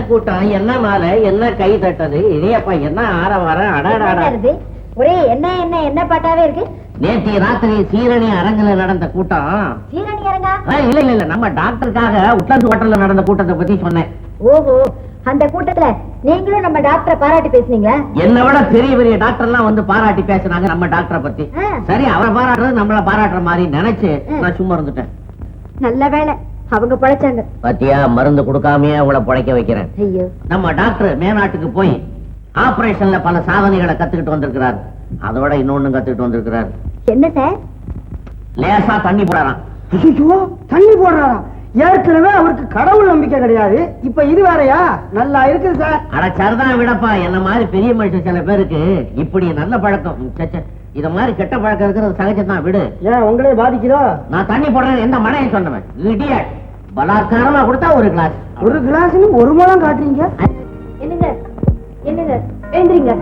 கூட்டம், என்ன மாலை, என்ன கை தட்டது, இனியப்பா என்ன ஆரவாரம், அடாடாடா. ஒரே என்ன என்ன என்ன பாட்டாவே இருக்கு. நேற்று ராத்திரி சீரணி அரங்குல நடந்த கூட்டம். சீரணி அரங்கா? இல்ல இல்ல இல்ல, நம்ம டாக்டருக்காக உட்லாந்து ஹோட்டல்ல நடந்த கூட்டத்தை பத்தி சொன்னேன். ஓஹோ, அந்த கூட்டத்துல நீங்களும் நம்ம டாக்டரை பாராட்டி பேசுனீங்களா? என்னை விட பெரிய பெரிய டாக்டர் எல்லாம் வந்து பாராட்டி பேசுனாங்க நம்ம டாக்டரை பத்தி. சரி, அவரை பாராட்டுறது நம்மள பாராட்டுற மாதிரி நினைச்சு நான் சும்மா இருந்துட்டேன். நல்ல வேலை, அவங்க பழைச்சாங்க. பத்தியா, மருந்து கொடுக்காமயே அவங்கள பழைக்க வைக்கிறேன். ஐயோ, நம்ம டாக்டர் மேநாட்டுக்கு போய் ஆபரேஷன்ல பல சாதனைகளை கத்துக்கிட்டு வந்திருக்கிறார். அதோட இன்னொன்னு கத்துக்கிட்டு வந்திருக்கிறார். என்ன சார்? லேசா தண்ணி போடறான். தண்ணி போடுறாராம்? ஏற்கனவே அவருக்கு கடவுள் நம்பிக்கை கிடையாது, இப்ப இது வேறையா? நல்லா இருக்குது சார். அட சரிதான் விடப்பா, என்ன மாதிரி பெரிய மனுஷன் சில பேருக்கு இப்படி நல்ல பழக்கம், இத மாதிரி கெட்ட பழக்கம் இருக்கிறது சகஜம்தான், விடு. ஏன் உங்களே பாதிக்குதோ? நான் தண்ணி போடுறேன் எந்த மனையை சொன்னவன்? இடியட், பலாத்காரமா கொடுத்தா ஒரு கிளாஸ். ஒரு கிளாஸ் ஒரு முழம் காட்டுறீங்க. என்னங்க என்னங்க, எழுந்திரிங்க.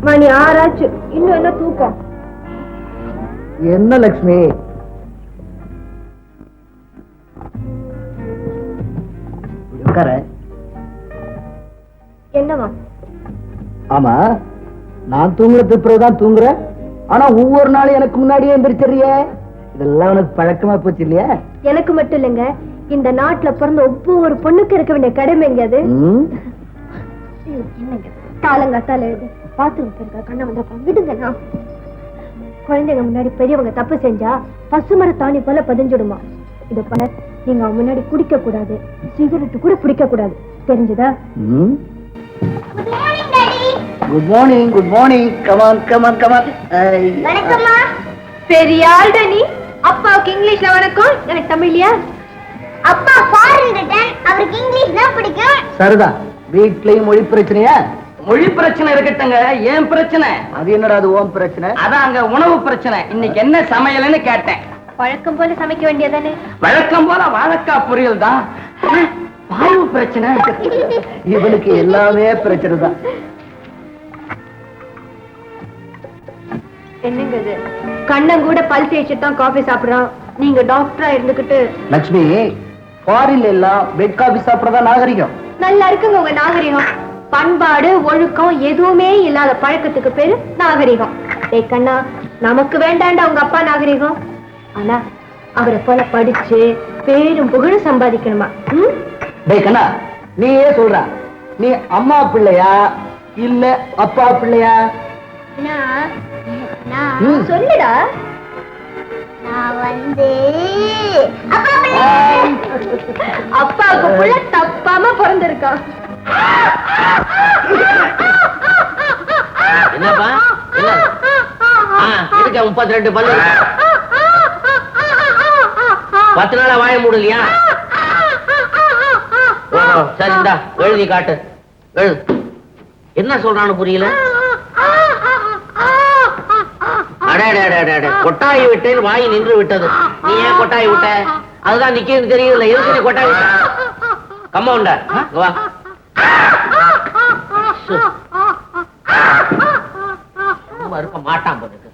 மணி 6 ஆச்சு, இன்னும் என்ன தூக்கம்? என்ன லட்சுமி, என்னவா? ஆமா, நான் தூங்குறது பிறகுதான் தூங்குறேன். ஆனா ஒவ்வொரு நாளும் எனக்கு முன்னாடியே எந்திரிச்சிடுறிய. இதெல்லாம் உனக்கு பழக்கமா போச்சு இல்லையா? எனக்கு மட்டும் இல்லைங்க, இந்த நாட்டுல பிறந்த ஒவ்வொரு பொண்ணுக்கு இருக்க வேண்டிய கடமைங்க அது. என்னங்க காலங்காத்தால எழுது பாத்ரூம் போயிருக்கா, கண்ணை வந்தா விடுங்க. குழந்தைங்க முன்னாடி பெரியவங்க தப்பு செஞ்சா பசுமர தாணி போல பதிஞ்சுடுமா. இத போல நீங்க அவங்க முன்னாடி குடிக்க கூடாது, சிகரெட் கூட பிடிக்க கூடாது, தெரிஞ்சதா? Good morning, good morning. Come on come on come on. வணக்கம்மா. பெரிய ஆள்டா நீ. அப்பாவுக்கு இங்கிலீஷ்ல வணக்கம், எனக்கு தமிழ்லையா? அப்பா ஃபாரின் ரிட்டர்ன், அவருக்கு இங்கிலீஷ் தான் பிடிக்கும். சரிதான். வீட்லயும் மொழி பிரச்சனையா? மொழி பிரச்சனை இருக்கட்டுங்க, ஏன் பிரச்சனை? அது என்னடா அது ஓம் பிரச்சனை? அதான் அங்க உணவு பிரச்சனை. இன்னைக்கு என்ன சமையல்னு கேட்டேன். வழக்கம் போல சமைக்க வேண்டியதானே? வழக்கம் போல வாழைக்காய் பொரியல் தான். வாயு பிரச்சனை. இவனுக்கு எல்லாமே பிரச்சனை தான். என்னங்க இது, கண்ணன் கூட பல் தேய்ச்சிட்டு தான் காஃபி சாப்பிடுறான், நீங்க டாக்டரா இருந்துகிட்டு. லட்சுமி, ஃபாரின்ல எல்லாம் பெட் காபி சாப்பிடறதா நாகரிகம். நல்லா இருக்குங்க உங்க நாகரிகம். பண்பாடு ஒழுக்கம் எதுவுமே இல்லாத பழக்கத்துக்கு பேரு நாகரிகம். ஏய் கண்ணா, நமக்கு வேண்டாண்டா உங்க அப்பா நாகரிகம். ஆனா அவரை போல படிச்சு பேரும் புகழும் சம்பாதிக்கணுமா? டேய் கண்ணா, நீ ஏன் சொல்ற? நீ அம்மா பிள்ளையா இல்ல அப்பா பிள்ளையா? சொல்லுடா. அப்பாவுக்கு புள்ள தப்பாம பிறந்திருக்கான். என்னப்பா இருக்க 32 பல்லு 10 நாளா வாய மூடலையா? சரி, இந்தா எழுதி காட்டு. எழுது. என்ன சொல்றான்னு புரியல. கொட்டாயி விட்டேன், வாய் நின்று விட்டது. நீ ஏன் கொட்டாயி விட்ட? அதுதான் நிக்கிறது தெரியல. எதுக்கு நீ கொட்டாயி விட்ட? கம்பவுண்டர் வா. இருக்க மாட்டான் போதுக்கு.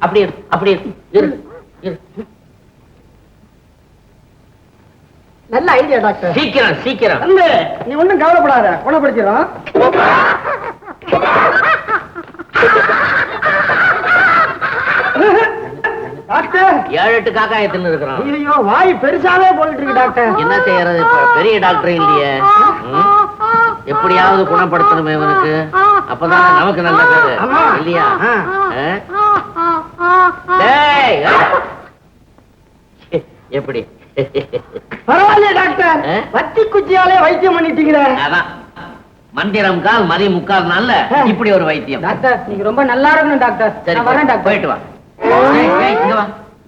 அப்படி இருக்கு, அப்படி இருக்கு. நல்ல ஐடியா டாக்டர். சீக்கிரம் சீக்கிரம். நீ ஒண்ணும் கவலைப்படாத, குணப்படுத்திடும். டாக்டர், 7-8 காக்காயத்துல இருக்கிறான். ஐயோ, வாய் பெருசாவே போயிட்டு இருக்கு டாக்டர். என்ன செய்யறது, பெரிய டாக்டர் இல்லையே. எப்படியாவது குணப்படுத்தணுமே இவனுக்கு, அப்பதான் நமக்கு நல்ல பேரு இல்லையா? எப்படி பரவாயில்ல டாக்டர், வத்தி குச்சியாலே வைத்தியம் பண்ணிட்டீங்களே. அதான் மந்திரம் கால் மதி முக்கால் நாள்ல இப்படி ஒரு வைத்தியம். டாக்டர், நீங்க ரொம்ப நல்லா இருக்கணும் டாக்டர். சரி, வரேன் டாக்டர். போயிட்டு வா.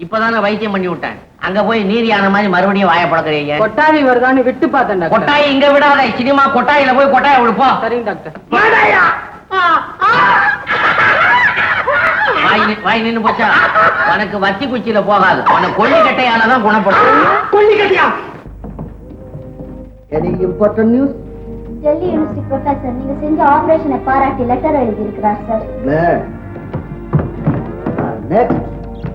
இப்பதானே வைத்தியம் பண்ணி விட்டேன். அங்க போய் நீதியான மாதிரி மறுபடியும் வாய பழக்கிறீங்க. கொட்டாவி வருதான்னு விட்டு பார்த்தேன் டாக்டர். கொட்டாய் இங்க விடாத, சினிமா கொட்டாயில போய் கொட்டாய விடுப்போம். சரிங்க டாக்டர். வாய் நின்னு போச்சா? உனக்கு வத்தி குச்சியில போகாது, உனக்கு கொல்லிக்கட்டையாலதான் குணப்படும். கொல்லிக்கட்டையா? Any important news? Delhi university professor நீங்க செஞ்ச ஆபரேஷனை பாராட்டி லெட்டர் எழுதி இருக்கிறார் sir. Next,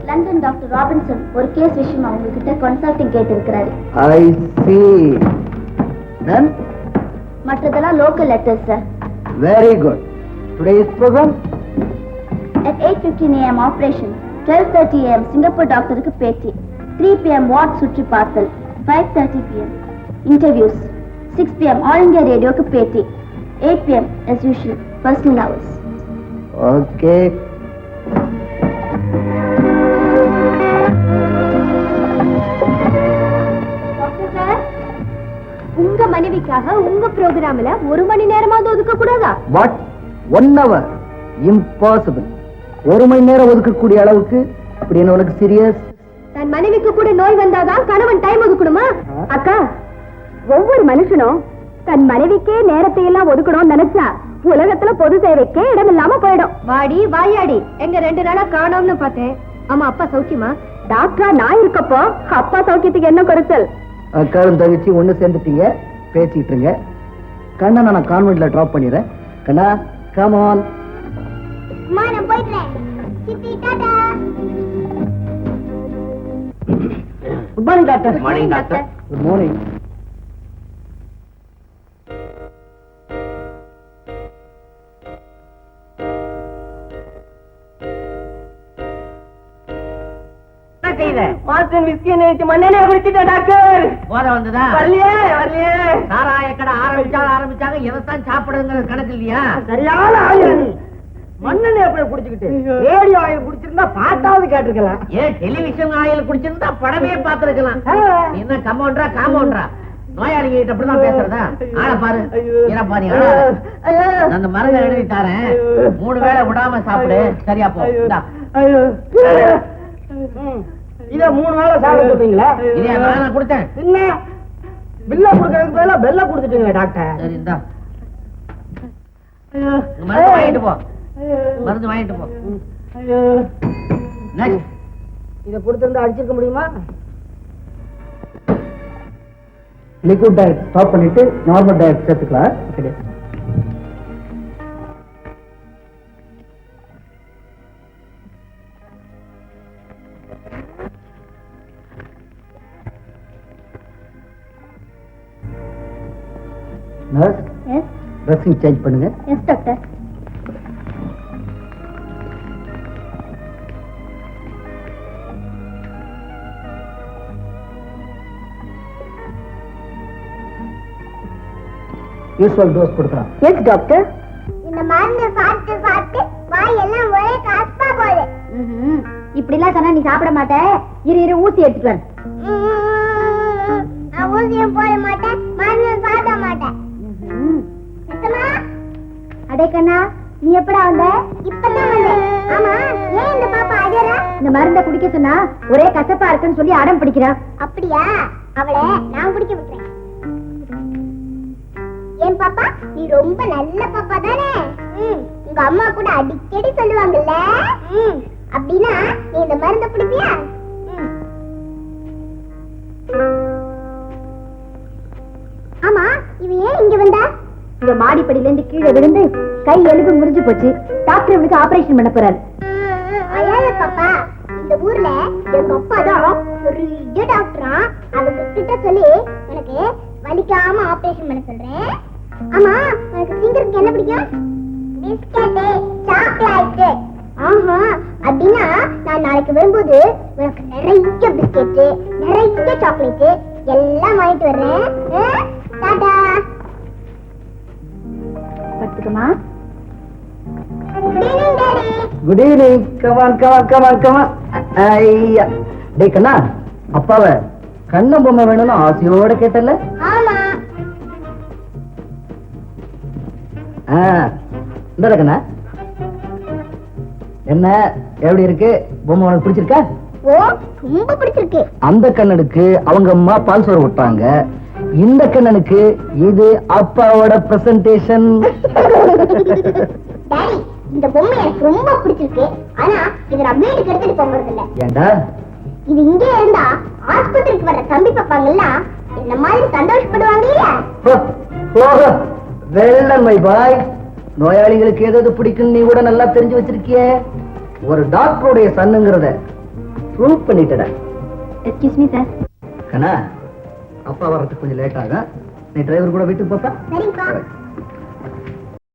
London doctor Robinson ஒரு கேஸ் விஷயமா உங்ககிட்ட கன்சல்டிங் கேட்டு இருக்கிறாரு. I see. then மற்றதெல்லாம் local letters sir. Very good. Today's program At 8:15 AM operation, 12:30 AM Singapore டாக்டருக்கு பேட்டி, 3 PM வார்ட் சுற்றி பார்த்தல், 5:30 PM interviews, 6 PM all India ரேடியோக்கு பேட்டி, 8 PM as usual personal hours. Okay. Doctor sir, உங்க மனைவிக்காக உங்க ப்ரோகிராம்ல 1 மணி நேரமாவது ஒதுக்க கூடாதா? வாட்? 1 hour? இம்பாசிபிள். 1 மணி நேரம் ஒதுக்கக்கூடிய அளவுக்கு அப்படி என்ன உனக்கு சீரியஸ்? தன் மனைவிக்கு கூட நோய் வந்தாதான் கணவன் டைம் ஒதுக்கணுமா? அக்கா, ஒவ்வொரு மனுஷனும் தன் மனைவிக்கே நேரத்தை எல்லாம் ஒதுக்கணும் நினைச்சா உலகத்துல பொது சேவைக்கே இடம் இல்லாம போயிடும். வாடி வாயாடி, எங்க 2 நாளா காணோம்னு பார்த்தேன். ஆமா, அப்பா சௌக்கியமா? டாக்டரா நான் இருக்கப்போ அப்பா சௌக்கியத்துக்கு என்ன குறைச்சல்? அக்காரும் தங்கச்சி ஒண்ணு சேர்ந்துட்டீங்க, பேசிட்டு இருங்க. கண்ணா நான் கான்வென்ட்ல டிராப் பண்ணிடுறேன். கண்ணா கம் ஆன். நான் போயிட்டேன். சித்தி Tata. Good morning doctor. Morning doctor. Good morning. Master whisky நேத்து மண்ணெண்ணெய் குடிச்சிட்டேன் டாக்டர். போத வந்ததா? வரலையே வரலையே. சாராய கடை ஆரம்பிச்சாங்க எதைத்தான் சாப்பிடுங்கிறது கணக்கு இல்லையா? சரியான ஆயில். மண்ணெண்ணெய் எப்படி குடிச்சுக்கிட்டு ரேடியோ ஆயில் குடிச்சிருந்தா பாட்டாவது கேட்டிருக்கலாம். ஏன் டெலிவிஷன் ஆயில் குடிச்சிருந்தா படமே பார்த்திருக்கலாம். என்ன கம்பவுண்டரா நோயாளிங்க கிட்ட அப்படிதான் பேசுறதா? ஆள பாரு, ஏறப்பா நீ அந்த மருந்து எழுதி தரேன், 3 வேளை விடாம சாப்பிடு, சரியா போ. இத 3 வேளை சாப்பிட சொல்றீங்களா? இதே நான் கொடுத்தேன். என்ன பில்ல குடுக்கறதுக்கு பதிலா பெல்ல குடுத்துட்டீங்க டாக்டர். சரி இந்தா மருந்து வாங்கிட்டு போ. மருந்து வாங்கிட்டு போ. நெக்ஸ்ட். இத கொடுத்திருந்தா அடிச்சிருக்க முடியுமா? லிக்விட் டயட் ஸ்டாப் பண்ணிட்டு நார்மல் டயட் சேர்த்துக்கலாம். Okay. Nurse, yes dressing change பண்ணுங்க. Yes doctor. யூசுவல் டோஸ் கொடுக்கலாம். Yes doctor. இந்த மருந்து சாப்பிட்டு சாப்பிட்டு வாய் எல்லாம் ஒரே கஷ்டமா போகுது. இப்படி எல்லாம் சொன்னா நீ சாப்பிட மாட்ட. இரு ஊசி எடுத்துட்டு வரேன். நான் ஊசியும் போட மாட்டேன், மருந்து சாப்பிட மாட்டேன். அடே கண்ணா, நீ எப்படா வந்த? இப்பதான் வந்தேன். ஆமா, ஏன் இந்த பாப்பா அழறா? இந்த மருந்தை குடிக்க சொன்னா ஒரே கசப்பா இருக்குன்னு சொல்லி அடம் பிடிக்கிறா. அப்படியா? அவளை நான் குடிக்க விட்டுறேன். ஏன் பாப்பா, நீ ரொம்ப நல்ல பாப்பா தானே? உங்க அம்மா கூட அடிக்கடி சொல்லுவாங்கல்ல. அப்படின்னா நீ இந்த மருந்தை குடிப்பியா? ஆமா, இவன் ஏன் இங்க வந்தா? இந்த மாடிப்படியில இருந்து கீழே விழுந்து கை எலும்பு முறிஞ்சு போச்சு. டாக்டர் இவனுக்கு ஆபரேஷன் பண்ண போறாரு. அழாத பாப்பா, இந்த ஊர்ல எங்க அப்பா தான் பெரிய டாக்டரா. அவங்க கிட்ட சொல்லி எனக்கு வலிக்காம ஆபரேஷன் பண்ண சொல்றேன். ஆமா, உனக்கு திங்கிறதுக்கு என்ன பிடிக்கும்? Biscuit, chocolate. ஆஹா, அப்படின்னா நான் நாளைக்கு வரும்போது உனக்கு நிறைய பிஸ்கெட், நிறைய சாக்லேட் எல்லாம் வாங்கிட்டு வர்றேன். டாடா. படுத்துக்கமா. Good evening daddy. Good evening. Come on. ஐயா, டேய் கண்ணா, அப்பாவை கண்ண பொம்மை வேணும்னு ஆசையோட கேட்டல. ஆமா. இந்த கண்ணா, என்ன எப்படி இருக்கு பொம்மை? உனக்கு பிடிச்சிருக்கா? ஓ, ரொம்ப பிடிச்சிருக்கு. அந்த கண்ணனுக்கு அவங்க அம்மா பால் சோறு விட்டாங்க. இந்த கண்ணனுக்கு இது அப்பாவோட பிரசன்டேஷன். டாடி, இந்த பொம்மை எனக்கு ரொம்ப பிடிச்சிருக்கு. ஆனா இத நான் வீட்டுக்கு எடுத்துட்டு போறது இல்ல. ஏண்டா? இது இங்கே இருந்தா ஆஸ்பத்திரிக்கு வர தம்பி பாப்பாங்கெல்லாம் என்ன மாதிரி சந்தோஷப்படுவாங்க இல்லையா? Well done my boy. நோயாளிகளுக்கு ஏதாவது பிடிக்கும் நீ கூட நல்லா தெரிஞ்சு வச்சிருக்கிய. ஒரு டாக்டருடைய சன்னுங்கிறத ப்ரூவ் பண்ணிட்டட. Excuse me sir. கண்ணா, அப்பா வர்றதுக்கு கொஞ்சம் லேட் ஆகும். நீ டிரைவர் கூட வீட்டுக்கு போப்பா சரிங்கப்பா